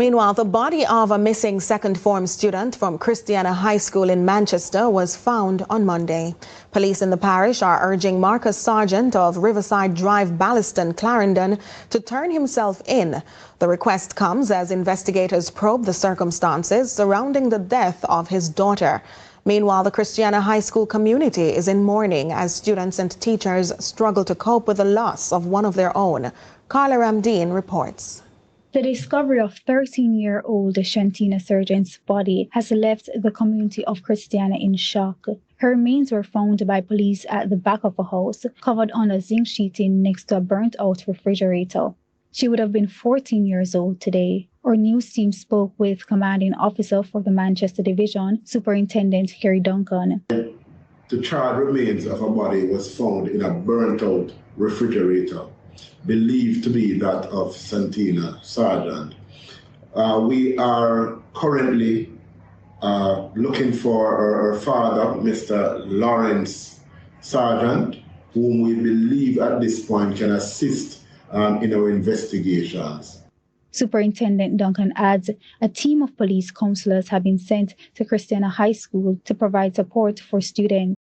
Meanwhile, the body of a missing second-form student from Christiana High School in Manchester was found on Monday. Police in the parish are urging Marcus Sargent of Riverside Drive, Ballaston, Clarendon, to turn himself in. The request comes as investigators probe the circumstances surrounding the death of his daughter. Meanwhile, the Christiana High School community is in mourning as students and teachers struggle to cope with the loss of one of their own. Carla Ramdeen reports. The discovery of 13-year-old Shantina Sargent's body has left the community of Christiana in shock. Her remains were found by police at the back of a house, covered under zinc sheeting next to a burnt-out refrigerator. She would have been 14 years old today. Our news team spoke with commanding officer for the Manchester Division, Superintendent Kerry Duncan. The charred remains of a body was found in a burnt-out refrigerator, believed to be that of Shantina Sargent. We are currently looking for her father, Mr. Lawrence Sargent, whom we believe at this point can assist in our investigations. Superintendent Duncan adds a team of police counselors have been sent to Christiana High School to provide support for students.